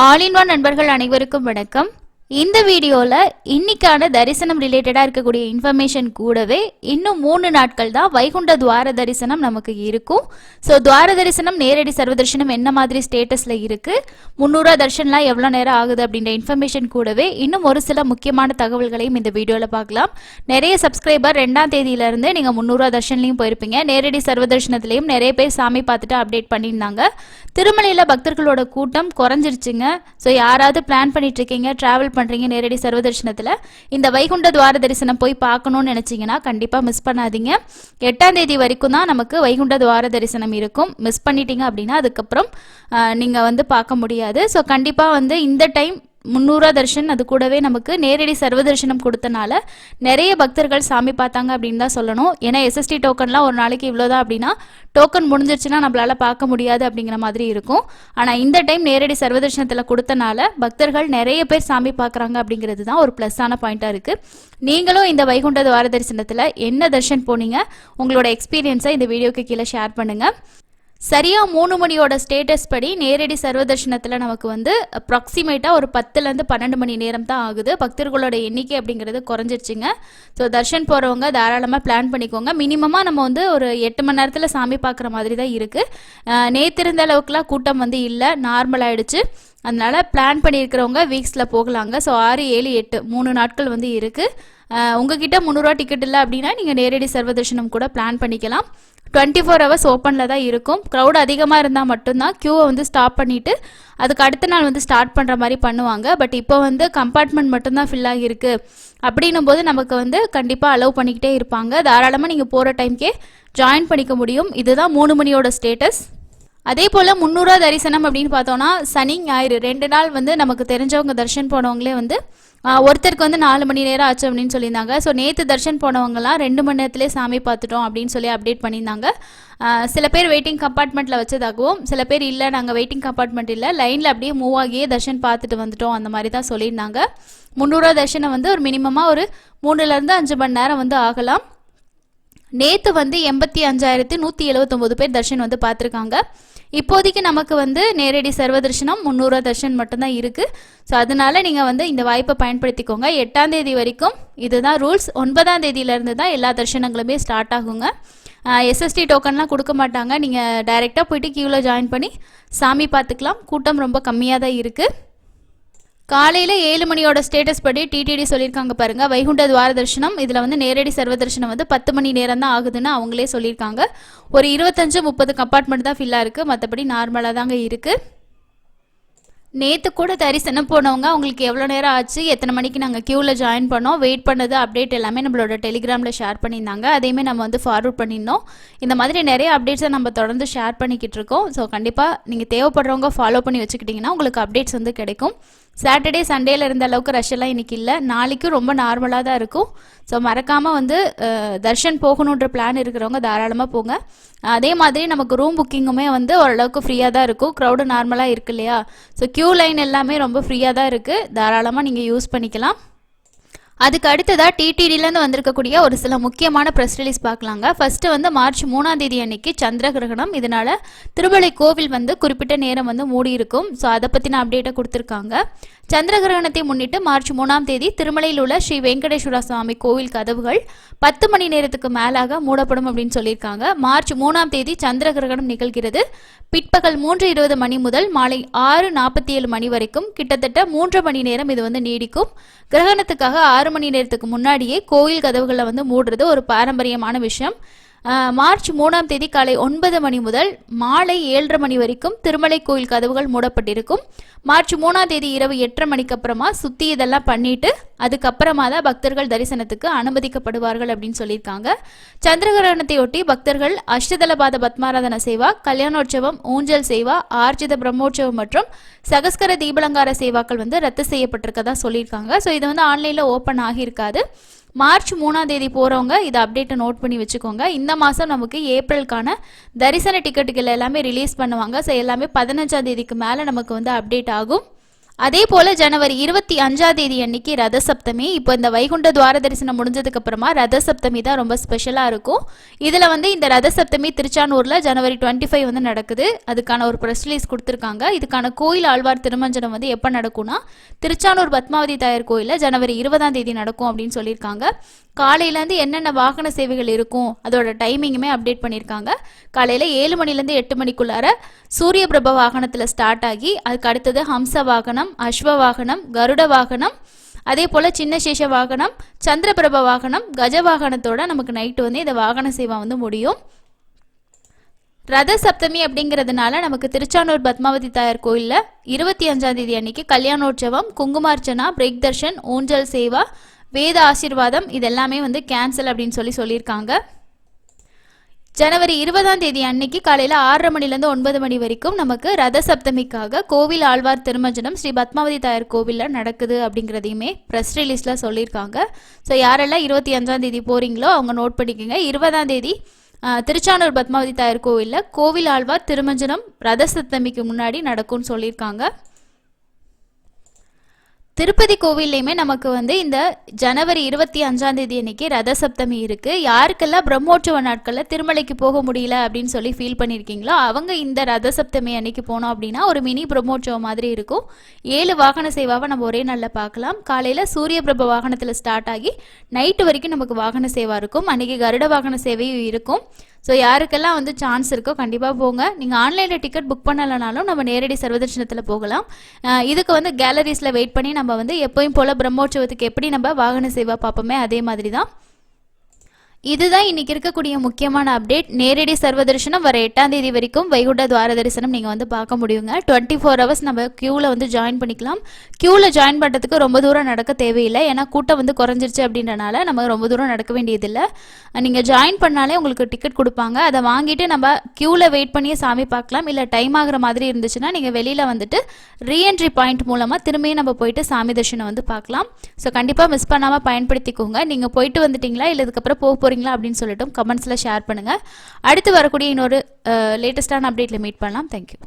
All in one நண்பர்கள் அனைவருக்கும் வணக்கம். இந்த வீடியோல இன்னைக்கான தரிசனம் ரிலேட்டடா இருக்கக்கூடிய இன்ஃபர்மேஷன் கூடவே இன்னும் 3 நாட்கள் தான் வைகுண்ட துவார தரிசனம் நமக்கு இருக்கும். ஸோ துவார தரிசனம் நேரடி சர்வ தரிசனம் என்ன மாதிரி ஸ்டேட்டஸ்ல இருக்கு, 300 தர்ஷன்லாம் எவ்வளோ நேரம் ஆகுது அப்படின்ற இன்ஃபர்மேஷன் கூடவே இன்னும் ஒரு சில முக்கியமான தகவல்களையும் இந்த வீடியோவில் பார்க்கலாம். நிறைய சப்ஸ்கிரைபர் 2ஆம் தேதியிலிருந்து நீங்கள் 300 தர்ஷன்லையும் போயிருப்பீங்க. நேரடி சர்வ தரிசனத்திலையும் நிறைய பேர் சாமி பார்த்துட்டு அப்டேட் பண்ணியிருந்தாங்க. திருமலையில் பக்தர்களோட கூட்டம் குறைஞ்சிருச்சுங்க. ஸோ யாராவது பிளான் பண்ணிட்டு இருக்கீங்க, டிராவல் பண்றீங்க நேரடி சர்வ தரிசனத்துல, இந்த வைகுண்ட துவார தரிசனம் போய் பார்க்கணும்னு நினைச்சீங்கன்னா கண்டிப்பா மிஸ் பண்ணாதீங்க. 8ஆம் தேதி வரைக்கும் தான் நமக்கு வைகுண்ட துவார தரிசனம் இருக்கும். மிஸ் பண்ணிட்டீங்க அப்படின்னா அதுக்கப்புறம் நீங்க பார்க்க முடியாது. ஸோ கண்டிப்பா இந்த டைம் 300 தர்ஷன் அது கூடவே நமக்கு நேரடி சர்வ தரிசனம் கொடுத்தனால நிறைய பக்தர்கள் சாமி பார்த்தாங்க அப்படின்னு தான் சொல்லணும். ஏன்னா எஸ்எஸ்டி டோக்கன்லாம் ஒரு நாளைக்கு இவ்வளோதான் அப்படின்னா டோக்கன் முடிஞ்சிருச்சுன்னா நம்மளால பார்க்க முடியாது அப்படிங்கிற மாதிரி இருக்கும். ஆனால் இந்த டைம் நேரடி சர்வ தரிசனத்தில் கொடுத்தனால பக்தர்கள் நிறைய பேர் சாமி பார்க்குறாங்க அப்படிங்கிறது தான் ஒரு ப்ளஸ்ஸான பாயிண்டாக இருக்குது. நீங்களும் இந்த வைகுண்ட துவார தரிசனத்தில் என்ன தர்ஷன் போனீங்க, உங்களோட எக்ஸ்பீரியன்ஸை இந்த வீடியோக்கு கீழே ஷேர் பண்ணுங்கள். சரியா 3 மணியோட ஸ்டேட்டஸ் படி நேரடி சர்வ தரிசனத்தில் நமக்கு அப்ராக்சிமேட்டாக ஒரு 10லேருந்து 12 மணி நேரம் தான் ஆகுது. பக்தர்களோட எண்ணிக்கை அப்படிங்கிறது குறைஞ்சிருச்சுங்க. ஸோ தர்ஷன் போகிறவங்க தாராளமாக பிளான் பண்ணிக்கோங்க. மினிமமாக நம்ம ஒரு 8 மணி நேரத்தில் சாமி பார்க்குற மாதிரி தான் இருக்குது. நேற்று இருந்த அளவுக்குலாம் கூட்டம் இல்லை, நார்மல் ஆகிடுச்சு. அதனால பிளான் பண்ணியிருக்கிறவங்க வீக்ஸில் போகலாங்க. ஸோ 6, 7, 8 3 நாட்கள் இருக்குது. உங்ககிட்ட 300 டிக்கெட் இல்லை அப்படின்னா நீங்கள் நேரடி சர்வ தரிசனம் கூட பிளான் பண்ணிக்கலாம். 24 ஹவர்ஸ் ஓப்பனில் தான் இருக்கும். க்ரௌட் அதிகமாக இருந்தால் மட்டும்தான் க்யூவை ஸ்டாப் பண்ணிவிட்டு அதுக்கு அடுத்த நாள் ஸ்டார்ட் பண்ணுற மாதிரி பண்ணுவாங்க. பட் இப்போ கம்பார்ட்மெண்ட் மட்டும்தான் ஃபில் ஆகியிருக்கு அப்படின்னும் போது நமக்கு கண்டிப்பாக அலோவ் பண்ணிக்கிட்டே இருப்பாங்க. தாராளமாக நீங்கள் போகிற டைம்க்கே ஜாயின் பண்ணிக்க முடியும். இதுதான் 3 மணியோட ஸ்டேட்டஸ். அதே போல் 300 தரிசனம் அப்படின்னு பார்த்தோன்னா சனி ஞாயிறு 2 நாள் நமக்கு தெரிஞ்சவங்க தர்ஷன் போனவங்களே ஒருத்தருக்கு 4 மணி நேரம் ஆச்சு அப்படின்னு சொல்லியிருந்தாங்க. ஸோ நேற்று தர்ஷன் போனவங்கலாம் 2 மணி நேரத்துலேயே சாமி பார்த்துட்டோம் அப்படின்னு சொல்லி அப்டேட் பண்ணியிருந்தாங்க. சில பேர் வெயிட்டிங் கம்பார்ட்மெண்ட்டில் வச்சதாகவும், சில பேர் இல்லை நாங்கள் வெயிட்டிங் கம்பார்ட்மெண்ட் இல்லை லைனில் அப்படியே மூவ் ஆகியே தர்ஷன் பார்த்துட்டு வந்துட்டோம் அந்த மாதிரி தான் சொல்லியிருந்தாங்க. 300 தர்ஷனை ஒரு மினிமமாக ஒரு 3லேருந்து 5 மணி நேரம் ஆகலாம். நேற்று 85,179 பேர் தர்ஷன் பார்த்துருக்காங்க. இப்போதைக்கு நமக்கு நேரடி சர்வ தரிசனம் 300 தர்ஷன் மட்டும்தான் இருக்குது. ஸோ அதனால நீங்கள் இந்த வாய்ப்பை பயன்படுத்திக்கோங்க. 8ஆம் தேதி வரைக்கும் இதுதான் ரூல்ஸ். 9ஆம் தேதியிலேருந்து தான் எல்லா தர்ஷனங்களுமே ஸ்டார்ட் ஆகுங்க. எஸ்எஸ்டி டோக்கன்லாம் கொடுக்க மாட்டாங்க. நீங்கள் டைரெக்டாக போயிட்டு கியூவில் ஜாயின் பண்ணி சாமி பார்த்துக்கலாம். கூட்டம் ரொம்ப கம்மியாக தான் இருக்குது. காலையில் 7 மணியோட ஸ்டேட்டஸ் படி டிடிடி சொல்லியிருக்காங்க பாருங்க, வைகுண்ட துவார தரிசனம் இதில் நேரடி சர்வ தரிசனம் 10 மணி நேரம் தான் ஆகுதுன்னு அவங்களே சொல்லியிருக்காங்க. ஒரு 25-30 கம்பார்ட்மெண்ட் தான் ஃபில்லாக இருக்குது, மற்றபடி நார்மலாக தாங்க இருக்குது. நேற்று கூட தரிசனம் போனவங்க அவங்களுக்கு எவ்வளோ நேரம் ஆச்சு, எத்தனை மணிக்கு நாங்கள் க்யூவில் ஜாயின் பண்ணோம், வெயிட் பண்ணது அப்டேட் எல்லாமே நம்மளோட டெலிகிராமில் ஷேர் பண்ணியிருந்தாங்க. அதையுமே நம்ம ஃபார்வர்ட் பண்ணியிருந்தோம். இந்த மாதிரி நிறைய அப்டேட்ஸை நம்ம தொடர்ந்து ஷேர் பண்ணிக்கிட்டு இருக்கோம். ஸோ கண்டிப்பாக நீங்கள் தேவைப்படுறவங்க ஃபாலோ பண்ணி வச்சுக்கிட்டிங்கன்னா உங்களுக்கு அப்டேட்ஸ் கிடைக்கும். சாட்டர்டே சண்டேல இருந்த அளவுக்கு ரஷ் எல்லாம் இன்னைக்கு இல்லை, நாளைக்கும் ரொம்ப நார்மலாக தான் இருக்கும். ஸோ மறக்காமல் தர்ஷன் போகணுன்ற பிளான் இருக்கிறவங்க தாராளமாக போங்க. அதே மாதிரி நமக்கு ரூம் புக்கிங்குமே ஓரளவுக்கு ஃப்ரீயாக தான் இருக்கும். க்ரௌடு நார்மலாக இருக்கு இல்லையா, ஸோ க்யூ லைன் எல்லாமே ரொம்ப ஃப்ரீயாக தான் இருக்குது. தாராளமாக நீங்கள் யூஸ் பண்ணிக்கலாம். அதுக்கு அடுத்ததாக டிடிடிலேருந்து வந்திருக்கக்கூடிய ஒரு சில முக்கியமான ப்ரெஸ் ரிலீஸ் பார்க்கலாங்க. ஃபஸ்ட்டு மார்ச் 3ஆம் தேதி அன்னைக்கு சந்திர கிரகணம். இதனால் திருமலை கோவில் குறிப்பிட்ட நேரம் மூடி இருக்கும். ஸோ அதை பற்றின அப்டேட்டை கொடுத்துருக்காங்க. சந்திர கிரகணத்தை முன்னிட்டு மார்ச் 3ஆம் தேதி திருமலையில் உள்ள ஸ்ரீ வெங்கடேஸ்வர சுவாமி கோவில் கதவுகள் 10 மணி நேரத்துக்கு மேலாக மூடப்படும் அப்படின்னு சொல்லியிருக்காங்க. மார்ச் 3ஆம் தேதி சந்திர கிரகணம் நிகழ்கிறது. பிற்பகல் 3:20 மணி முதல் மாலை 6:47 மணி வரைக்கும் கிட்டத்தட்ட 3 மணி நேரம் இது நீடிக்கும். கிரகணத்துக்காக 6 மணி நேரத்துக்கு முன்னாடியே கோயில் கதவுகளை மூடுறது ஒரு பாரம்பரியமான விஷயம். மார்ச் 3ஆம் தேதி காலை 9 மணி முதல் மாலை 7:30 மணி வரைக்கும் திருமலை கோயில் கதவுகள் மூடப்பட்டிருக்கும். மார்ச் 3ஆம் தேதி இரவு 8:30 மணிக்கு அப்புறமா சுத்தி இதெல்லாம் பண்ணிட்டு அதுக்கப்புறமா தான் பக்தர்கள் தரிசனத்துக்கு அனுமதிக்கப்படுவார்கள் அப்படின்னு சொல்லியிருக்காங்க. சந்திரகிரகணத்தை ஒட்டி பக்தர்கள் அஷ்டதலபாத பத்மாராதன சேவா, கல்யாணோற்சவம், ஊஞ்சல் சேவா, ஆர்ஜித பிரம்மோற்சவம் மற்றும் சகஸ்கர தீபலங்கார சேவாக்கள் ரத்து செய்யப்பட்டிருக்கதா சொல்லியிருக்காங்க. ஸோ இது ஆன்லைனில் ஓப்பன் ஆகியிருக்காது. மார்ச் 3ஆம் தேதி போகிறவங்க இதை அப்டேட்டை நோட் பண்ணி வச்சுக்கோங்க. இந்த மாதம் நமக்கு ஏப்ரலுக்கான தரிசன டிக்கெட்டுகள் எல்லாமே ரிலீஸ் பண்ணுவாங்க. ஸோ எல்லாமே 15ஆம் தேதிக்கு மேலே நமக்கு அப்டேட் ஆகும். அதே போல் ஜனவரி 25ஆம் தேதி அன்னைக்கு ரத சப்தமி. இப்போ இந்த வைகுண்ட துவார தரிசனம் முடிஞ்சதுக்கு அப்புறமா ரத சப்தமி தான் ரொம்ப ஸ்பெஷலாக இருக்கும். இதில் வந்து இந்த ரத சப்தமி திருச்சானூரில் ஜனவரி 25 வந்து நடக்குது. அதுக்கான ஒரு ப்ரெஸ் ரிலீஸ் கொடுத்துருக்காங்க. இதுக்கான கோயில் ஆழ்வார் திருமஞ்சனம் வந்து எப்போ நடக்கும்னா திருச்சானூர் பத்மாவதி தாயார் கோயிலில் ஜனவரி 20ஆம் தேதி நடக்கும் அப்படின்னு சொல்லியிருக்காங்க. காலையிலேருந்து என்னென்ன வாகன சேவைகள் இருக்கும் அதோட டைமிங்குமே அப்டேட் பண்ணியிருக்காங்க. காலையில் 7 மணிலேருந்து 8 மணிக்குள்ளார சூரிய பிரப வாகனத்தில் ஸ்டார்ட் ஆகி அதுக்கு அடுத்தது ஹம்ச வாகனம், அஸ்வ வாகனம், கருட வாகனம், அதே போல் சின்ன சேஷ வாகனம், சந்திரபிரப வாகனம், கஜ வாகனத்தோட நமக்கு நைட்டு வந்து இந்த வாகன சேவை வந்து முடியும். ரத சப்தமி அப்படிங்கிறதுனால நமக்கு திருச்சானூர் பத்மாவதி தாயார் கோயிலில் 25ஆம் தேதி அன்னைக்கு கல்யாணோற்சவம், குங்குமார்ச்சனா, பிரேக் தர்ஷன், ஊஞ்சல் சேவா, வேத ஆசீர்வாதம் இதெல்லாமே வந்து கேன்சல் அப்படின்னு சொல்லியிருக்காங்க. ஜனவரி 20ஆம் தேதி அன்னைக்கு காலையில் 6:30 மணிலேருந்து 9 மணி வரைக்கும் நமக்கு ரத சப்தமிக்காக கோவில் ஆழ்வார் திருமஞ்சனம் ஸ்ரீ பத்மாவதி தாயார் கோவிலில் நடக்குது அப்படிங்கிறதையுமே ப்ரெஸ் ரிலீஸில் சொல்லியிருக்காங்க. ஸோ யாரெல்லாம் 25ஆம் தேதி போகிறீங்களோ அவங்க நோட் பண்ணிக்கோங்க. 20ஆம் தேதி திருச்சானூர் பத்மாவதி தாயார் கோவிலில் கோவில் ஆழ்வார் திருமஞ்சனம் ரத சப்தமிக்கு முன்னாடி நடக்கும்னு சொல்லியிருக்காங்க. திருப்பதி கோவில்லையுமே நமக்கு வந்து இந்த ஜனவரி 25ஆம் தேதி அன்னைக்கு ரத சப்தமி இருக்குது. யாருக்கெல்லாம் பிரம்மோற்சவ நாட்களில் திருமலைக்கு போக முடியல அப்படின்னு சொல்லி ஃபீல் பண்ணியிருக்கீங்களோ அவங்க இந்த ரத சப்தமி அன்னைக்கு போனோம் அப்படின்னா ஒரு மினி பிரம்மோற்சவம் மாதிரி இருக்கும். 7 வாகன சேவாவை நம்ம ஒரே நாளில் பார்க்கலாம். காலையில் சூரிய பிரப வாகனத்தில் ஸ்டார்ட் ஆகி நைட்டு வரைக்கும் நமக்கு வாகன சேவா இருக்கும். அன்றைக்கி கருட வாகன சேவையும் இருக்கும். ஸோ யாருக்கெல்லாம் வந்து சான்ஸ் இருக்கோ கண்டிப்பாக போங்க. நீங்கள் ஆன்லைனில் டிக்கெட் புக் பண்ணலைனாலும் நம்ம நேரடி சர்வதர்ஷனத்தில் போகலாம். இதுக்கு வந்து கேலரிஸில் வெயிட் பண்ணி நம்ம வந்து எப்போயும் போல் பிரம்மோற்சவத்துக்கு எப்படி நம்ம வாகன சேவா பார்ப்போமே அதே மாதிரி தான். இதுதான் இன்னைக்கு இருக்கக்கூடிய முக்கியமான அப்டேட். நேரடி சர்வதர்ஷனம் வர 8ஆம் தேதி வரைக்கும் வைகுண்ட துவார தரிசனம் நீங்கள் வந்து பார்க்க முடியுங்க. 24 ஹவர்ஸ் நம்ம க்யூவில் வந்து ஜாயின் பண்ணிக்கலாம். க்யூவில் ஜாயின் பண்ணுறதுக்கு ரொம்ப தூரம் நடக்க தேவையில்லை. ஏன்னா கூட்டம் வந்து குறைஞ்சிருச்சு அப்படின்றனால நம்ம ரொம்ப தூரம் நடக்க வேண்டியதில்லை. நீங்கள் ஜாயின் பண்ணாலே உங்களுக்கு டிக்கெட் கொடுப்பாங்க. அதை வாங்கிட்டு நம்ம க்யூவில் வெயிட் பண்ணியே சாமி பார்க்கலாம். இல்லை டைம் ஆகிற மாதிரி இருந்துச்சுன்னா நீங்கள் வெளியில் வந்துட்டு ரீஎன்ட்ரி பாயிண்ட் மூலமாக திரும்பியும் நம்ம போயிட்டு சாமி தரிசனம் வந்து பார்க்கலாம். ஸோ கண்டிப்பாக மிஸ் பண்ணாமல் பயன்படுத்திக்கோங்க. நீங்கள் போயிட்டு வந்துட்டீங்களா இல்லை இதுக்கப்புறம் போக போறீங்களா அப்படின்னு சொல்லிட்டு கமெண்ட்ஸ்ல ஷேர் பண்ணுங்க. அடுத்து வரக்கூடிய இன்னொரு லேட்டஸ்டான அப்டேட்ல மீட் பண்ணலாம். தேங்க்யூ.